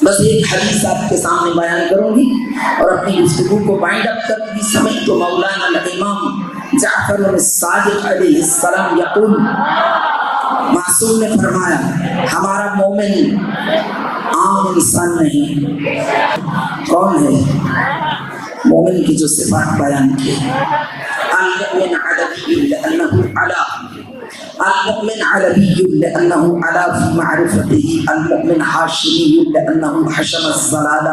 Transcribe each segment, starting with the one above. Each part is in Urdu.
بس ایک حدیث آپ کے سامنے بیان کروں گی اور اپنی گفتگو کو وائنڈ اپ کر بھی سمجھ تو مولانا الامام جعفر الصادق علیہ السلام یقول، معصوم نے فرمایا ہمارا مومن عام انسان نہیں. کون ہے مومن کی جو صفات بیان کی؟ المؤمن عربی لأنه على، المؤمن عربي لأنه على في معرفته، المؤمن حاشمي لأنه حشم الضلال،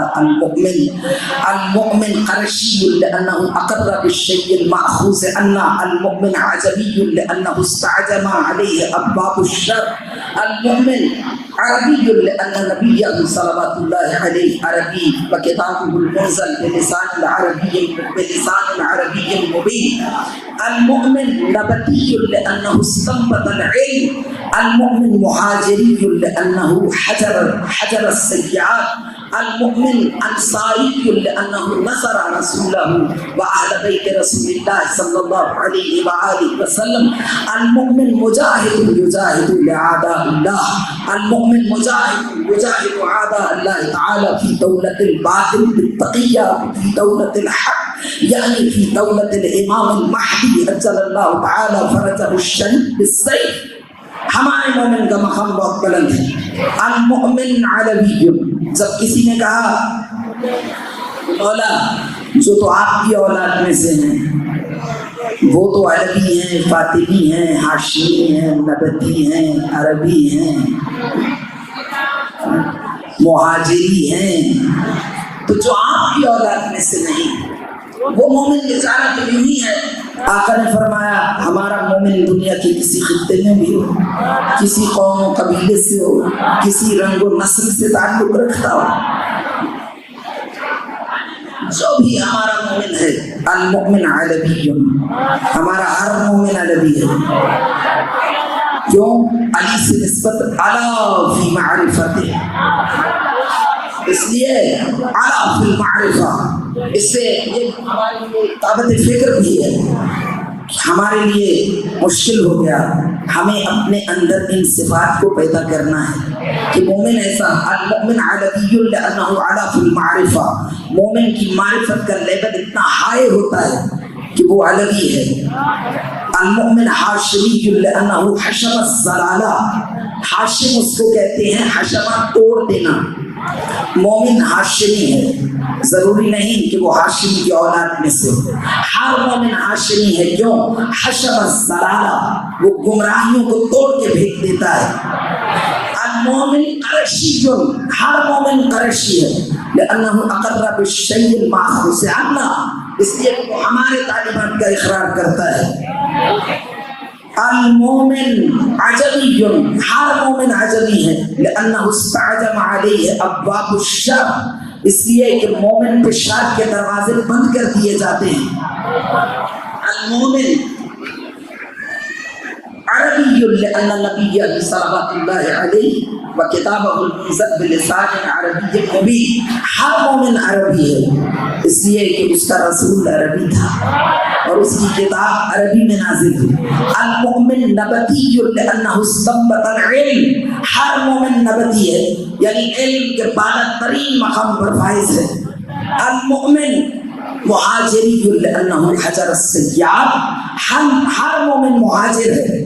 المؤمن قرشي لأنه أقر بالشيء المأخوذ عنا، المؤمن عجمي لأنه استعجم عليه أبواب الشر، المؤمن عربي لأن نبيه صلوات الله عليه عربي وكتابه المنزل بلسان عربي مبين، المؤمن نبتي لأنه استنبط العلم، المؤمن مهاجري لأنه حجر السيئات، المؤمن أنصاري لأنه نصر رسوله وأهل بيت رسول الله صلى الله عليه وآله وسلم، المؤمن مجاهد يجاهد لأعداء الله، المؤمن مجاهد يجاهد أعداء الله تعالى في دولة الباطل بالتقية، في دولة الحق، يعني في دولة الإمام المهدي عجل الله تعالى فرجه الشريف بالسيف. ہمارے مومن کا مقام بہت بلند ہے. المؤمن علوی، جب کسی نے کہا مولا جو تو آپ کی اولاد میں سے ہیں وہ تو علوی ہیں، فاطمی ہیں، ہاشمی ہیں، نبتی ہیں، عربی ہیں، مہاجری ہیں، تو جو آپ کی اولاد میں سے نہیں وہ مومن کی ذات تو نہیں ہے. آقا نے فرمایا ہمارا مومن دنیا کے کسی خطے میں بھی ہو، کسی قوم و قبیلے سے ہو، کسی رنگ و نسل سے تعلق رکھتا ہو، جو بھی ہمارا مومن ہے المؤمن علوی، ہمارا ہر مومن علوی ہے. کیوں؟ علی سے نسبت علی فی معرفت، اس لیے علی فی المعرفہ، اس سے یہ ہمارے لیے طاقت فکر بھی ہے. ہمارے لیے مشکل ہو گیا ہمیں اپنے اندر ان صفات کو پیدا کرنا ہے کہ مومن ایسا. المؤمن علوی لأنہ علی فی المعرفہ، مومن کی معرفت کا لیول اتنا ہائی ہوتا ہے کہ وہ علوی ہے. المؤمن حاشمی لأنہ حشم الضلال، حاشم اس کو کہتے ہیں حشمہ توڑ دینا. مومن ہاشمی ہے، ضروری نہیں کہ وہ ہاشمی کی اولاد میں سے، ہر مومن ہاشمی ہے. کیوں؟ حشم الضلال، وہ گمراہیوں کو توڑ کے پھینک دیتا ہے. المومن قرشی، ہر مومن قرشی ہے لأنہ اقر بالشیء المأخوذ عنا، اس لیے وہ ہمارے تعلیمات کا اقرار کرتا ہے. المومن عجمی، ہر مومن عجمی ہے لأنہ استعجم علیہ ابواب الشر، اس لیے کہ مومن پہ شر کے دروازے بند کر دیے جاتے ہیں. المومن عربی لأن نبی صلوات اللہ علیہ وکتابہ المنزل بلسان عربی مبین، ہر مومن عربی ہے اس لیے کہ اس کا رسول عربی تھا اور اس کی کتاب عربی میں نازل ہوئی. المؤمن نبتی لأنہ استنبط العلم، ہر مومن نبتی ہے یعنی علم کے بالا ترین مقام پر فائز ہے. المؤمن مہاجری لأنہ حجر السیئات، ہر مومن مہاجر ہے.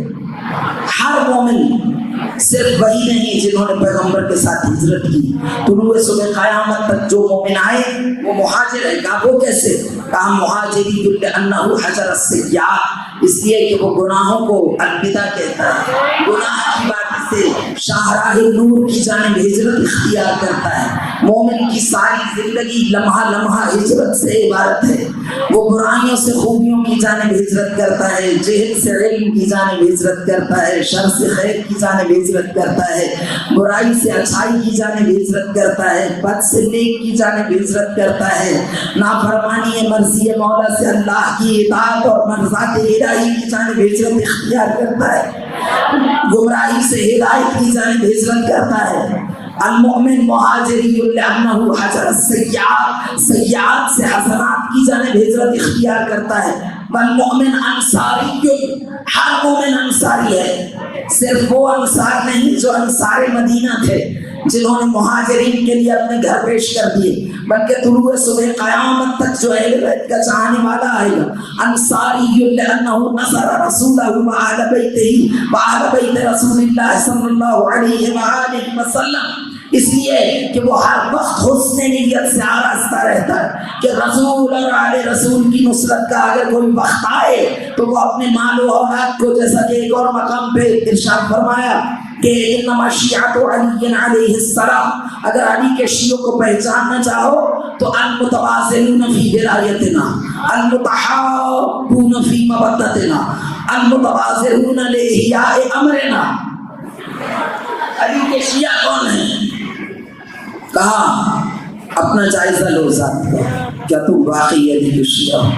ہر مومن صرف وہی نہیں جنہوں نے پیغمبر کے ساتھ ہجرت کی. طلوع صبح قیامت تک جو مومن آئے وہ مہاجر ہے. کہا وہ کیسے؟ کہا مہاجری لأنہ حجر السیئات، اس لیے کہ وہ گناہوں کو الوداع کہتا ہے، گناہ کی بات سے شاہراہ نور کی جانب ہجرت اختیار کرتا ہے. مومن کی ساری زندگی لمحہ لمحہ ہجرت سے عبارت ہے. وہ برائیوں سے خوبیوں کی جانب ہجرت کرتا ہے، جہل سے علم کی جانب ہجرت کرتا ہے، شر سے خیر کی جانب ہجرت کرتا ہے، برائی سے اچھائی کی جانب ہجرت کرتا ہے، بد سے نیک کی جانب ہجرت کرتا ہے، نافرمانی مرضی مولا سے اللہ کی اطاعت اور مرضات الہی کی جانب ہجرت اختیار کرتا ہے، گمراہی سے ہدایت کی جانب ہجرت کرتا ہے. المؤمن مہاجری لأنہ حجر السیئات، سیئات سے حسنات کی جانب ہجرت اختیار کرتا ہے. والمؤمن انصاری، ہر مومن انصاری ہے. صرف وہ انصار نہیں جو انصار مدینہ تھے جنہوں نے مہاجرین کے لیے اپنے گھر پیش کر دیے، بلکہ طلوع صبح قیامت تک جو اہل بیت کا چاہنے والا آئے گا، انصاری لأنہ نصر رسولہ وآل بیتہ وآل بیت رسول اللہ صلی اللہ علیہ وآلہ وسلم، اس لیے کہ وہ ہر وقت حسن نیت سے آراستہ رہتا ہے کہ رسول اور آل رسول کی نصرت کا اگر کوئی وقت آئے تو وہ اپنے مال و اولاد کو، جیسا کہ ایک اور مقام پہ ارشاد فرمایا کہ انما شیعۃ علی علیہ السلام، اگر علی کے شیعوں کو پہچاننا چاہو تو المتواصلون فی ولایتنا، المتحابون فی مودتنا، المتواصلون لاحیاء امرنا۔ علی کے شیعہ کون ہیں؟ کہا اپنا جائزہ لو ذات کا، کیا تم واقعی علی کے شیعہ ہو؟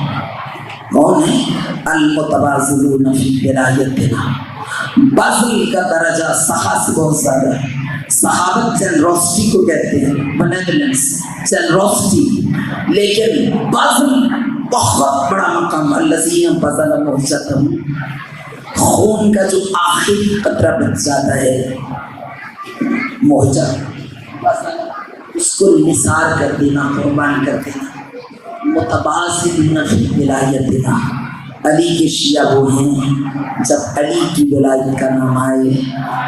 کون ہیں؟ المتواضعون فی ولایتنا۔ بذل کا درجہ سخا سے بہت زیادہ ہے۔ صحابت جنروسٹی کو کہتے ہیں، بینیولنس، جنروسٹی، لیکن بذل بہت بڑا مقام، الذین بذلوا مہجتہم، خون کا جو آخری قطرہ بچ جاتا ہے مہجت، اس کو نثار کر دینا، قربان کر دینا۔ متباذلون فی ولایتنا، علی کے شیعہ وہ ہیں جب علی کی ولایت کا نام آئے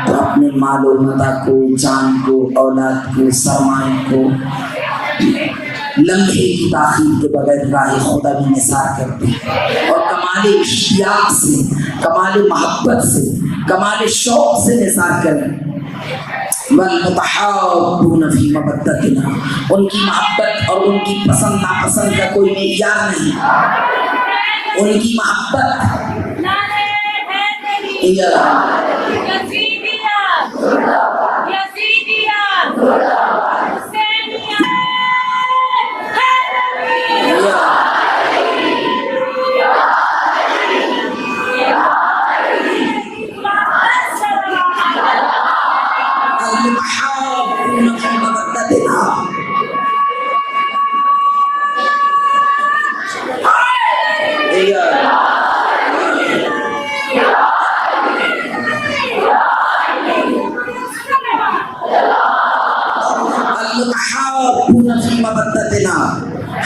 تو اپنے مال و متاع کو، جان کو، اولاد کو، سرمایہ کو لمحے کی تاخیر کے بغیر راہ خدا بھی نثار کرتے ہیں، اور کمال اشتیاق سے، کمال محبت سے، کمال شوق سے نثار کریں۔ والمتحابون فی مودتنا، ان کی محبت اور ان کی پسند ناپسند کا کوئی معیار نہیں، ان کی محبت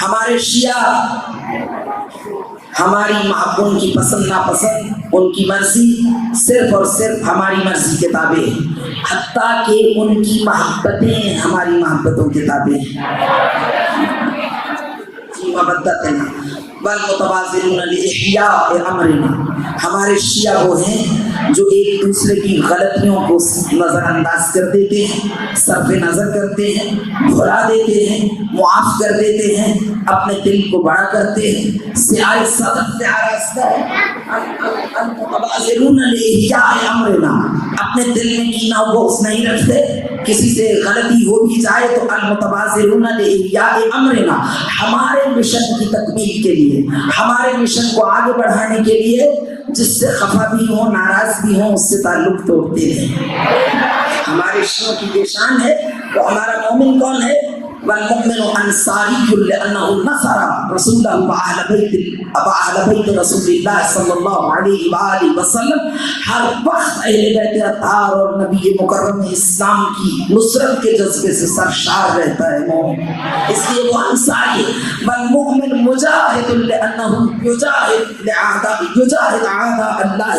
ہمارے شیعہ ہماری ان کی پسند ناپسند، ان کی مرضی صرف اور صرف ہماری مرضی کے تابع ہے، حتیٰ کہ ان کی محبتیں ہماری محبتوں کے تابع ہیں۔ مودتنا والمتواصلون لاحیاء امرنا، ہمارے شیعہ وہ ہیں جو ایک دوسرے کی غلطیوں کو نظر انداز کر دیتے ہیں، صرف نظر کرتے ہیں، بھلا دیتے ہیں، معاف کر دیتے ہیں، اپنے دل کو بڑا کرتے ہیں، سیاہ صدق سے آراستہ ہے۔ المتواصلون لاحیاء امرنا، اپنے دل میں کینہ و بغض نہیں رکھتے، کسی سے غلطی ہو بھی جائے تو المتواصلون لاحیاء امرنا، ہمارے مشن کی تکمیل کے لیے، ہمارے مشن کو آگے بڑھانے کے لیے جس سے خفا بھی ہوں، ناراض بھی ہوں، اس سے تعلق توڑتے ہیں۔ ہمارے شیعوں کی یہ شان ہے۔ تو ہمارا مومن کون ہے؟ والمؤمن انصاری لأنہ نصر رسولہ وآل بیت رسول اللہ صلی اللہ علیہ وآلہ وسلم، ہر وقت اہل بیت اطہار اور نبی مکرم اسلام کی نصرت کے جذبے سے سرشار رہتا ہے مومن، اس لیے وہ انصاری ہے۔ والمؤمن مجاہد لأنہ یجاہد اعداء اللہ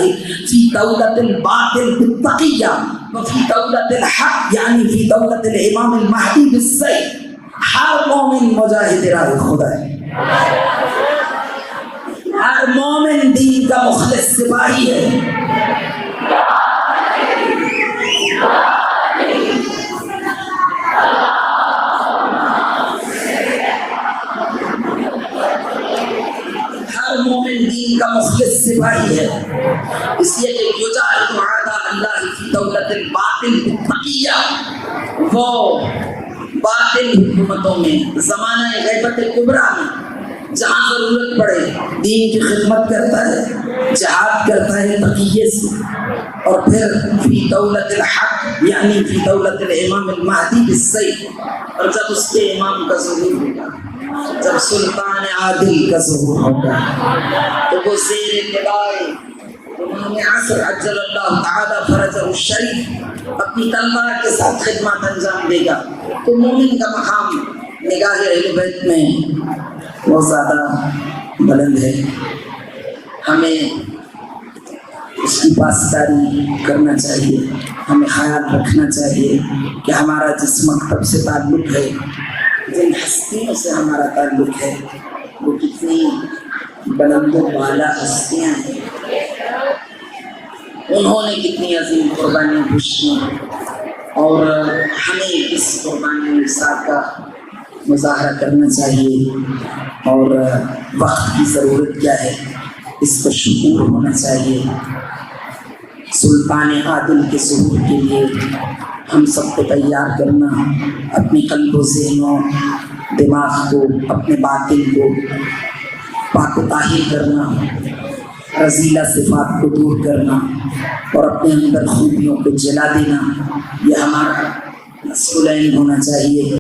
فی دولت الباطل بالتقیہ وفی دولت الحق، یعنی فی دولت الامام المہدی بالسیف۔ ہر مومن مجاہد راہ خدا ہے، ہر مومن دین کا مخلص سپاہی ہے۔ ہر مومن دین کا مخلص سپاہی ہے، اس لیے کہ یجاہد اعداء اللہ فی دولت الباطل بالتقیہ، وہ باطل حکومتوں میں، زمانہ غیبت کبریٰ میں جہاں ضرورت پڑے دین کی خدمت کرتا ہے، جہاد کرتا ہے تقیے سے، اور پھر فی دولت الحق یعنی فی دولت الامام المہدی بالسیف، اور جب اس کے امام کا ظہور ہوگا، جب سلطان عادل کا ظہور ہوگا تو وہ زیر نگاہ امام عصر عجل اللہ تعالی فرجہ الشریف اپنی تلوار کے ساتھ خدمات انجام دے گا، تو مومن کا مقام نگاہ اہل بیت میں بہت زیادہ بلند ہے۔ ہمیں اس کی پاسداری کرنا چاہیے، ہمیں خیال رکھنا چاہیے کہ ہمارا جس مکتب سے تعلق ہے، جن ہستیوں سے ہمارا تعلق ہے، وہ کتنی بلند و بالا ہستیاں ہیں، انہوں نے کتنی عظیم قربانی پیش کی، اور ہمیں اس قربانی نثار کا مظاہرہ کرنا چاہیے، اور وقت کی ضرورت کیا ہے اس کا شعور ہونا چاہیے۔ سلطان عادل کے ظہور کے لیے ہم سب کو تیار کرنا، اپنی قلب و ذہن و دماغ کو، اپنے باطن کو پاک و طاہر کرنا، رذیلہ صفات کو دور کرنا اور اپنے اندر خوبیوں کو جلا دینا، یہ ہمارا مسئلہ ہونا چاہیے۔